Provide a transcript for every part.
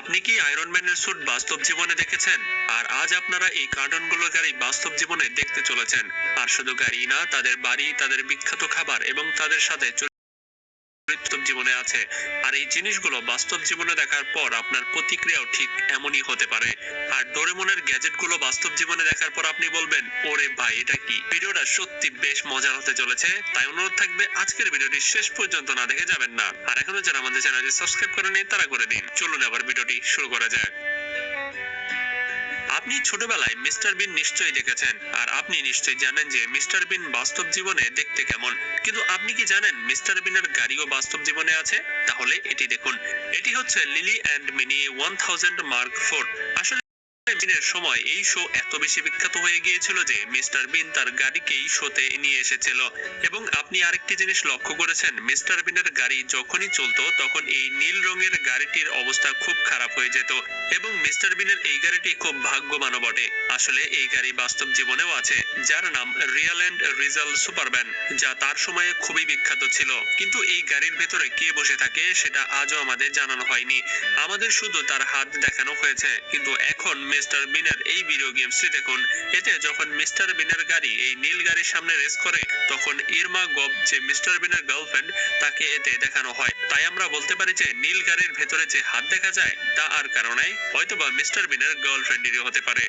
আপনি কি আয়রন ম্যানের স্যুট বাস্তব জীবনে দেখেছেন? আর আজ আপনারা এই কার্টুনগুলোর গাড়ি বাস্তব জীবনে দেখতে চলেছেন। আর শুধু গাড়ি না, তাদের বাড়ি, তাদের বিখ্যাত খাবার এবং তাদের সাথে বাস্তব জীবনে আছে। আর এই জিনিসগুলো বাস্তব জীবনে দেখার পর আপনার প্রতিক্রিয়াও ঠিক এমনই হতে পারে। আর ডোরেমনের গ্যাজেটগুলো বাস্তব জীবনে দেখার পর আপনি বলবেন, ওরে ভাই এটা কি! ভিডিওটা সত্যি বেশ মজার হতে চলেছে, তাই অনুরোধ থাকবে আজকের ভিডিওটি শেষ পর্যন্ত না দেখে যাবেন না। আর এখনো যারা আমাদের চ্যানেলটি সাবস্ক্রাইব করেনি তারা করে দিন। চলুন আবার ভিডিওটি শুরু করা যাক। আপনি ছোটবেলায় মিস্টার বিন নিশ্চয়ই দেখেছেন, আর আপনি নিশ্চয়ই জানেন যে মিস্টার বিন বাস্তব জীবনে দেখতে কেমন। কিন্তু আপনি কি জানেন মিস্টার বিনের গাড়িও বাস্তব জীবনে আছে? তাহলে এটি দেখুন। এটি হচ্ছে লিলি অ্যান্ড মিনি 1000 মার্ক 4। আসলে বিনের সময় এই শো এত বেশি বিখ্যাত হয়ে গিয়েছিল যে মিস্টার বিন তার গাড়িকেই শোতে নিয়ে এসেছিল। এবং আপনি আরেকটি জিনিস লক্ষ্য করেছেন, মিস্টার বিনের গাড়ি যখনই চলতো তখন এই নীল রঙের গাড়িটির অবস্থা খুব খারাপ হয়ে যেত। এবং মিস্টার বিনের এই গাড়িটি খুব ভাগ্যবানও বটে। আসলে এই গাড়ি বাস্তব জীবনেও আছে, যার নাম রিয়াল অ্যান্ড রিজাল সুপারম্যান, যা তার সময়ে খুবই বিখ্যাত ছিল। কিন্তু এই গাড়ির ভেতরে কে বসে থাকে সেটা আজও আমাদের জানানো হয়নি। আমাদের শুধু তার হাত দেখানো হয়েছে। কিন্তু এখন মিস্টার বিনের এই ভিডিও গেমসটি দেখুন। এতে যখন মিস্টার বিনের গাড়ি এই নীল গাড়ির সামনে রেস করে, তখন ইরমা গব, যে মিস্টার বিনের গার্লফ্রেন্ড, তাকে এতে দেখানো হয়। তাই আমরা বলতে পারি যে নীল গাড়ির ভেতরে যে হাত দেখা যায় তা আর কারণে হয়তোবা মিস্টার বিনের গার্লফ্রেন্ডেরই হতে পারে।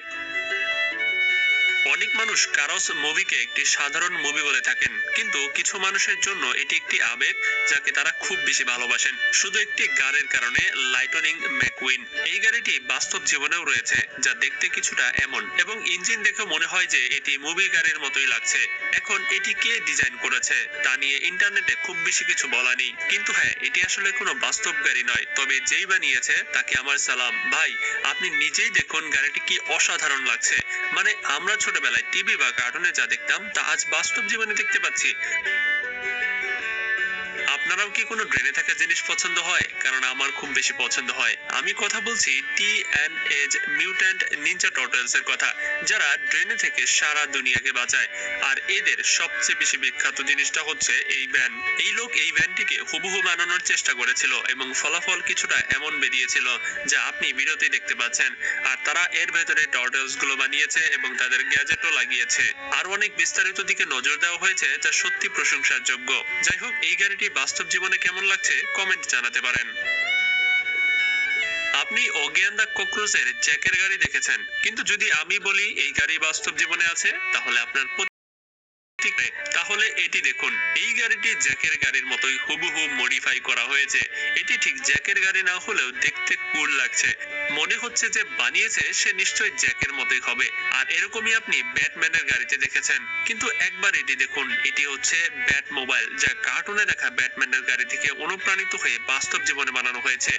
অনেক মানুষ কারস মুভিকে একটি সাধারণ মুভি বলে থাকেন, কিন্তু কিছু মানুষের জন্য এটি একটি আবেগ, যাকে তারা খুব বেশি ভালোবাসেন শুধু একটি গাড়ির কারণে। লাইটনিং ম্যাকুইন এই গাড়িটি বাস্তব জীবনেও রয়েছে, যা দেখতে কিছুটা এমন, এবং ইঞ্জিন দেখে মনে হয় যে এটি মুভি গাড়ির মতোই লাগছে। এখন এটি কে ডিজাইন করেছে তা নিয়ে ইন্টারনেটে খুব বেশি কিছু বলা নেই, কিন্তু হ্যাঁ, এটি আসলে কোনো বাস্তব গাড়ি নয়, তবে যেই বানিয়েছে তাকে আমার সালাম ভাই। আপনি নিজেই দেখুন গাড়িটি কি অসাধারণ লাগছে। মানে আমরা ছোটবেলায় টিভি বা কার্টুনে যা দেখতাম তা আজ বাস্তব জীবনে দেখতে পাচ্ছি। আপনারাও কি কোনো ড্রেনে থাকা জিনিস পছন্দ হয়? কারণ আমার খুব বেশি পছন্দ হয়। আমি কথা বলছি teenage mutant ninja turtles এর কথা, যারা ড্রেনে থেকে সারা দুনিয়াকে বাঁচায়। আর এদের সবচেয়ে বেশি বিখ্যাত জিনিসটা হচ্ছে এই ভ্যান। এই লোক এই ভ্যানটিকে হুবহু বানানোর চেষ্টা করেছিল এবং ফলাফল কিছুটা এমন বেরিয়েছিল, যা আপনি ভিডিওতে দেখতে পাচ্ছেন। আর তারা এর ভেতরে টার্টলস গুলো বানিয়েছে এবং তাদের গ্যাজেটও লাগিয়েছে। আরো অনেক বিস্তারিত দিকে নজর দেওয়া হয়েছে, যা সত্যি প্রশংসার যোগ্য। যাই হোক, এই গাড়িটি বাস্তব জীবনে কেমন লাগছে কমেন্ট জানাতে পারেন। আপনি অজ্ঞান দা ককরোচের জ্যাকের গাড়ি দেখেছেন, কিন্তু যদি আমি বলি এই গাড়ি বাস্তব জীবনে আছে, তাহলে আপনার তাহলে এটি দেখুন। এই গাড়িটি জ্যাকের গাড়ির মতোই হুবহু মডিফাই করা হয়েছে। এটি ঠিক জ্যাকের গাড়ি না হলেও দেখতে কুল লাগছে। মনে হচ্ছে যে বানিয়েছে সে নিশ্চয়ই জ্যাকের মতোই হবে। আর এরকমই আপনি ব্যাটম্যানের গাড়িতে দেখেছেন, কিন্তু একবার এটি দেখুন। এটি হচ্ছে ব্যাট মোবাইল, যা কার্টুনে দেখা ব্যাটম্যানের গাড়ি থেকে অনুপ্রাণিত হয়ে বাস্তব জীবনে বানানো হয়েছে।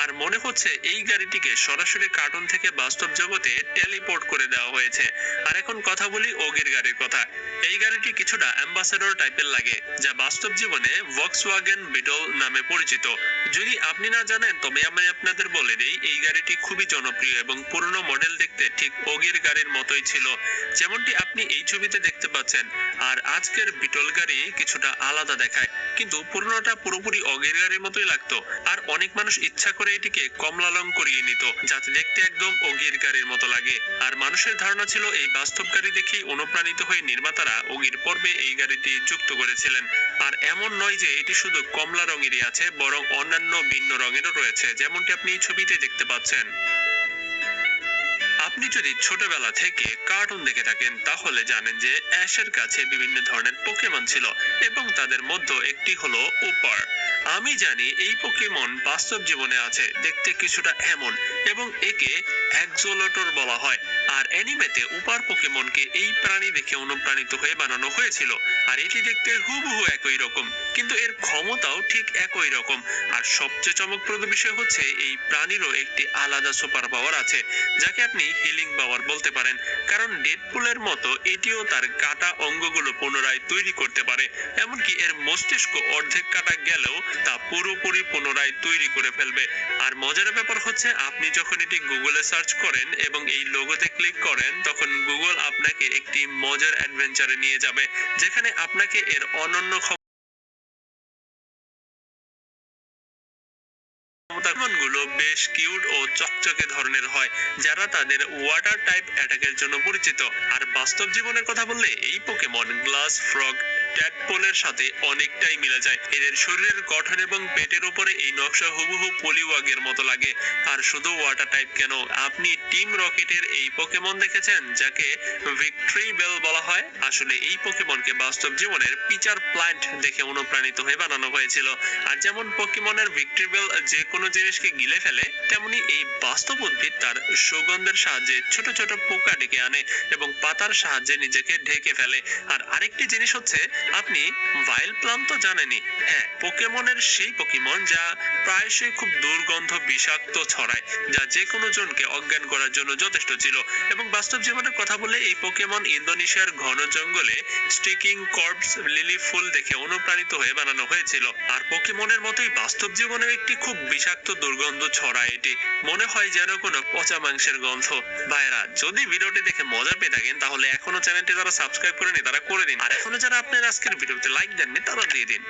আর মনে হচ্ছে এই গাড়িটিকে সরাসরি কার্টুন থেকে বাস্তব জগতে টেলিপোর্ট করে দেওয়া হয়েছে। আর এখন কথা বলি ওগির গাড়ির কথা। এই গাড়িটি কিছুটা অ্যাম্বাসেডর টাইপের লাগে, যা বাস্তব জীবনে ভক্সওয়াগেন বিটল নামে পরিচিত। যদি আপনি না জানেন তবে আমি আপনাদের বলে দেই, এই গাড়িটি খুবই জনপ্রিয় এবং পুরনো মডেল দেখতে ঠিক ওগির গাড়ির মতোই ছিল, যেমনটি আপনি এই ছবিতে দেখতে পাচ্ছেন। আর আজকের বিটল গাড়ি কিছুটা আলাদা দেখায়, কিন্তু পুরনোটা পুরোপুরি অগির গাড়ির মতোই লাগতো। আর অনেক মানুষ ইচ্ছা করে এটিকে কমলা রং করিয়ে নিত, যাতে দেখতে একদম অগির গাড়ির মতো লাগে। আর মানুষের ধারণা ছিল এই বাস্তব গাড়ি দেখেই অনুপ্রাণিত হয়ে নির্মাতারা ওগির পর্বে এই গাড়িটি যুক্ত করেছিলেন। আর এমন নয় যে এটি শুধু কমলা রঙেরই আছে, বরং অন্যান্য ভিন্ন রঙেরও রয়েছে, যেমনটি আপনি এই ছবিতে দেখতে পাচ্ছেন। আপনি যদি ছোটবেলা থেকে কার্টুন দেখে থাকেন, তাহলে জানেন যে অ্যাশের কাছে বিভিন্ন ধরনের পোকেমন ছিল, এবং তাদের মধ্যে একটি হলো উপার। আমি জানি এই পোকেমন বাস্তব জীবনে আছে, দেখতে কিছুটা এমন, এবং একে অ্যাক্সোলোটর বলা হয়। আর অ্যানিমেতে উপার পোকেমনকে এই প্রাণী দেখে অনুপ্রাণিত হয়ে বানানো হয়েছিল। আর এটি দেখতে হুবহু একই রকম, কিন্তু এর ক্ষমতাও ঠিক একই রকম। আর সবচেয়ে চমকপ্রদ বিষয় হচ্ছে এই প্রাণীরও একটি আলাদা সুপার পাওয়ার আছে, যাকে আপনি হিলিং পাওয়ার বলতে পারেন। কারণ ডেডপুলের মতো এটিও তার কাটা অঙ্গগুলো পুনরায় তৈরি করতে পারে। এমনকি এর মস্তিষ্ক অর্ধেক কাটা গেলেও তা পুরোপুরি পুনরায় তৈরি করে ফেলবে। আর মজার ব্যাপার হচ্ছে, আপনি যখন এটি গুগলে সার্চ করেন এবং এই লোগোতে ক্লিক করেন, তখন গুগল আপনাকে একটি মজার অ্যাডভেঞ্চারে নিয়ে যাবে, যেখানে আপনাকে এর অনন্য গুলো বেশ কিউট ও চকচকে ধরনের হয়, যারা তাদের ওয়াটার টাইপ অ্যাটাকের জন্য পরিচিত। আর বাস্তব জীবনের কথা বললে এই পোকেমন গ্লাস ফ্রগ ট্যাডপোলের সাথে অনেকটাই মিলে যায়। এদের শরীরের গঠন এবং পেটের উপরে এই নকশা হুবহু পলিওয়াগের মতো লাগে। আর শুধু ওয়াটার টাইপ কেন, আপনি টিম রকেটের এই পোকেমন দেখেছেন যাকে ভিক্টরি বেল বলা হয়? আসলে এই পোকেমনকে বাস্তব জীবনের পিচার প্ল্যান্ট দেখে অনুপ্রাণিত হয়ে বানানো হয়েছিল। আর যেমন পোকেমনের ভিক্টরি বেল যে কোনো জিনিসকে গিলে ফেলে, তেমনি এই বাস্তব উদ্ভিদ তার সুগন্ধের সাহায্যে ছোট ছোট পোকা ডেকে আনে এবং পাতার সাহায্যে নিজেকে ঢেকে ফেলে। আর আরেকটি জিনিস হচ্ছে, আপনি ভাইল প্লাম তো জানেনই। হ্যাঁ, পোকেমনের সেই পোকেমন যা প্রায়শই খুব দুর্গন্ধ বিষাক্ত ছড়ায়, যা যে কোনো জনকে অজ্ঞান করার জন্য যথেষ্ট ছিল। এবং বাস্তব জীবনের কথা বলে এই পোকেমন ইন্দোনেশিয়ার ঘন জঙ্গলে স্টিকিং কর্পস লিলি ফুল দেখে অনুপ্রাণিত হয়ে বানানো হয়েছিল। আর পোকেমনের মতোই বাস্তব জীবনেও একটি খুব বিষাক্ত দুর্গন্ধ ছড়ায় এটি, মনে হয় যেন কোনো পচা মাংসের গন্ধ। ভাইরা, যদি ভিডিওটি দেখে মজা পেয়ে থাকেন তাহলে এখনো চ্যানেলটি যারা সাবস্ক্রাইব করেনি তারা করে দিন, আর এখনো যারা আপনার আজকের ভিডিওতে লাইক দেননি তারা দিয়ে দিন।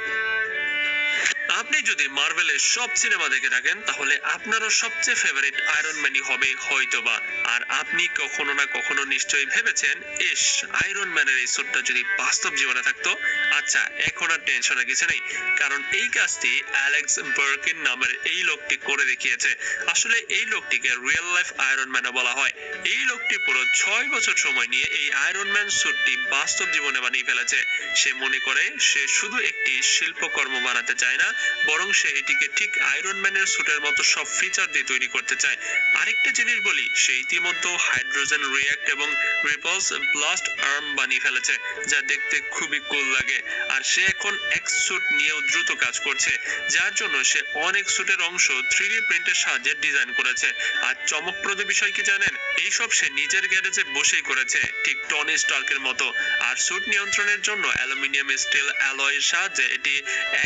আপনি যদি মার্ভেলের সব সিনেমা দেখে থাকেন তাহলে আপনারও সবচেয়ে ফেভারিট আয়রন ম্যানই হবে হয়তোবা। আর আপনি কখনো না কখনো নিশ্চয়ই ভেবেছেন, ইস, আয়রন ম্যানের এই স্যুটটা যদি বাস্তব জীবনে থাকতো। আচ্ছা, এখন আর টেনশনের কিছু নেই, কারণ এই কাজটি অ্যালেক্স বার্কিন নামের এই লোকটি করে দেখিয়েছে। আসলে এই লোকটিকে রিয়েল লাইফ আয়রন ম্যানও বলা হয়। এই লোকটি পুরো 6 বছর সময় নিয়ে এই আয়রন ম্যান স্যুটটি বাস্তব জীবনে বানিয়ে ফেলেছে। সে মনে করে সে শুধু একটি শিল্পকর্ম বানাতে চায় না, বরং সে এটিকে ঠিক আয়রন ম্যানের স্যুটের মতো সব ফিচার দিয়ে তৈরি করতে চায়। আরেকটা জিনিস বলি, সে ইতিমধ্যে হাইড্রোজেন রিয়্যাক্ট এবং রিপালস ব্লাস্ট আর্ম বানিয়ে ফেলেছে, যা দেখতে খুবই কুল লাগে। আর সে এখন এক্স স্যুট নিয়েও দ্রুত কাজ করছে, যার জন্য সে অনেক স্যুটের অংশ 3D প্রিন্টের সাহায্যে ডিজাইন করেছে। আর চমকপ্রদ বিষয় কি জানেন, এইসব সে নিজের গ্যারেজে বসেই করেছে, ঠিক টনি স্টার্কের মতো। আর স্যুট নিয়ন্ত্রণের জন্য অ্যালুমিনিয়াম স্টিল অ্যালয়ের সাহায্যে এটি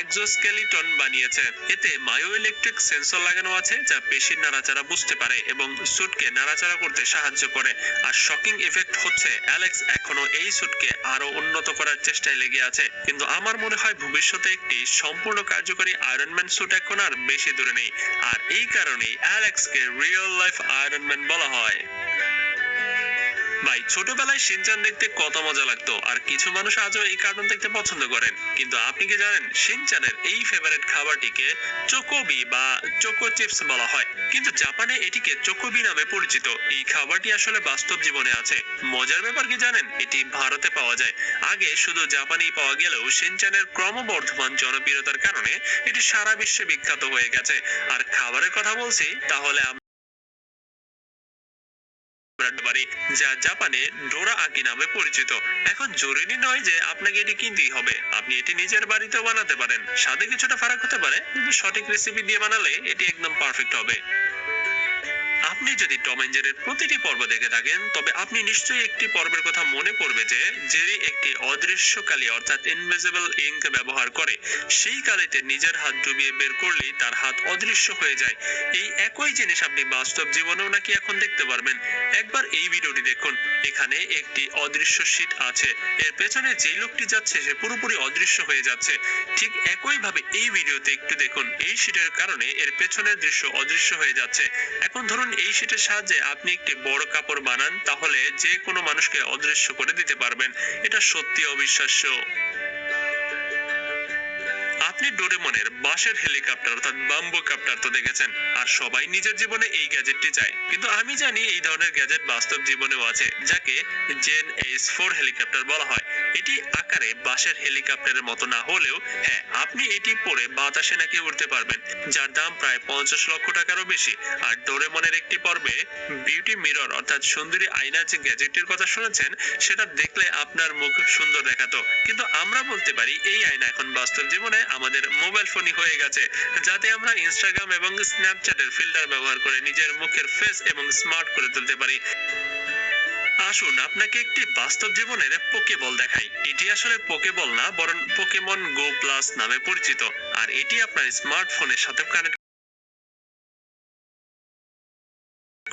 এক্সোস্কেলিটন বানিয়েছে। এতে মায়ো ইলেকট্রিক সেন্সর লাগানো আছে, যা পেশির নাড়াচাড়া বুঝতে পারে এবং স্যুটকে নাড়াচাড়া করতে সাহায্য করে। আর শকিং এফেক্ট হচ্ছে, অ্যালেক্স এখনো এই স্যুটকে আরো উন্নত করার চেষ্টায় লেগে আছে, কিন্তু আমার মনে হয় ভবিষ্যতে একটি সম্পূর্ণ কার্যকরী আয়রন ম্যান স্যুট এখন আর বেশি দূরে নেই। আর এই কারণেই অ্যালেক্সকে রিয়েল লাইফ আয়রন ম্যান বলা হয়। ভাই, ছোটবেলায় শিনচান দেখতে কত মজা লাগতো, আর কিছু মানুষ আজও এই কার্টুন দেখতে পছন্দ করেন। কিন্তু আপনি কি জানেন, শিনচানের এই ফেভারিট খাবারটিকে চোকোবি বা চোকো চিপস বলা হয়, কিন্তু জাপানে এটিকে চোকোবি নামে পরিচিত। এই খাবারটি আসলে বাস্তব জীবনে আছে। মজার ব্যাপার কি জানেন, এটি ভারতে পাওয়া যায়। আগে শুধু জাপানেই পাওয়া গেলেও শিনচানের ক্রমবর্ধমান জনপ্রিয়তার কারণে এটি সারা বিশ্বে বিখ্যাত হয়ে গেছে। আর খাবারের কথা বলছি, তাহলে যা জাপানে ডোরা আকি নামে পরিচিত। এখন জরুরি নয় যে আপনাকে এটি কিনতেই হবে, আপনি এটি নিজের বাড়িতেও বানাতে পারেন। স্বাদে কিছুটা ফারাক হতে পারে, কিন্তু সঠিক রেসিপি দিয়ে বানালে এটি একদম পারফেক্ট হবে। আপনি যদি টম এন্ড জেরির প্রতিটি পর্ব দেখে থাকেন, তবে আপনি নিশ্চয়ই একটি পর্বের কথা মনে পড়বে যে জেরি একটি অদৃশ্য কালি অর্থাৎ ইনভিজিবল ইঙ্ক ব্যবহার করে। সেই কালিতে নিজের হাত ডুবিয়ে বের করলেই তার হাত অদৃশ্য হয়ে যায়। এই একই জিনিস আপনি বাস্তব জীবনেও নাকি এখন দেখতে পারবেন। একবার এই ভিডিওটি দেখুন, এখানে একটি অদৃশ্য শীট আছে, এর পেছনে যে লোকটি যাচ্ছে সে পুরোপুরি অদৃশ্য হয়ে যাচ্ছে। ঠিক একই ভাবে এই ভিডিওতে একটু দেখুন, এই শীটের কারণে এর পেছনের দৃশ্য অদৃশ্য হয়ে যাচ্ছে। এখন ধরুন এই শীটের সাহায্যে আপনি একটি বড় কাপড় বানান, তাহলে যে কোনো মানুষকে অদৃশ্য করে দিতে পারবেন। এটা সত্যি অবিশ্বাস্য। আপনি ডোরেমনের বাঁশের হেলিকপ্টার অর্থাৎ বাম্বু কপ্টার তো দেখেছেন, আর সবাই নিজের জীবনে এই গ্যাজেটটি চায়। কিন্তু আমি জানি এই ধরনের গ্যাজেট বাস্তব জীবনেও আছে, যাকে জেন এইচ-4 হেলিকপ্টার বলা হয়। এটি আকারে বাঁশের হেলিকপ্টারের মতো না হলেও, হ্যাঁ, আপনি এটি পরে বাতাসে নাকি উড়তে পারবেন, যার দাম প্রায় 50 লক্ষ টাকারও বেশি। আর ডোরেমনের একটি পর্বে বিউটি মিরর অর্থাৎ সুন্দরী আয়না যে গ্যাজেটটির কথা শুনেছেন, সেটা দেখলে আপনার মুখ সুন্দর দেখাতো। কিন্তু আমরা বলতে পারি এই আয়না এখন বাস্তব জীবনে আমাদের মোবাইল ফোনই হয়ে গেছে, যাতে আমরা ইনস্টাগ্রাম এবং স্ন্যাপচ্যাটের ফিল্টার ব্যবহার করে নিজের মুখের ফেস এবং স্মার্ট করে তুলতে পারি। আসুন আপনাকে একটি বাস্তব জীবনের পোকেবল দেখাই। এটি আসলে পোকেবল না, বরং পোকেমন গো প্লাস নামে পরিচিত। আর এটি আপনার স্মার্টফোনের সাথে কানেক্ট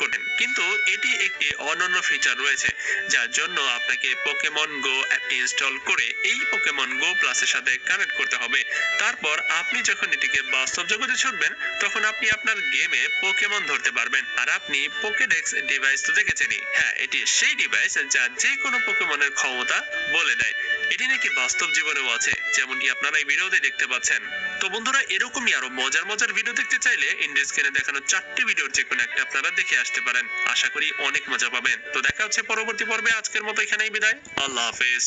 করবেন, কিন্তু এটি একটি অনন্য ফিচার রয়েছে যার জন্য আপনাকে পোকেমন গো অ্যাপটি ইনস্টল করে এই পোকেমন গো প্লাসের সাথে কানেক্ট করতে হবে। তারপর আপনি যখন এটিকে বাস্তব জগতে ছুটবেন তখন আপনি আপনার গেমে পোকেমন ধরতে পারবেন। আর আপনি পোকেডেক্স ডিভাইস তো দেখেছেনই, হ্যাঁ এটি সেই ডিভাইস যা যে কোনো পোকেমনের ক্ষমতা বলে দেয়। এটি নাকি বাস্তব জীবনেও আছে, যেমনটি আপনারা এই ভিডিওতে দেখতে পাচ্ছেন। তো বন্ধুরা, এরকমই আরো মজার মজার ভিডিও দেখতে চাইলে ইন্ডিয়া স্ক্রিনে দেখানো 4টি ভিডিওর যে কোনো একটা আপনারা দেখে আসতে পারেন। আশা করি অনেক মজা পাবেন। তো দেখা হচ্ছে পরবর্তী পর্বে। আজকের মতো এখানেই বিদায়। আল্লাহ হাফেজ।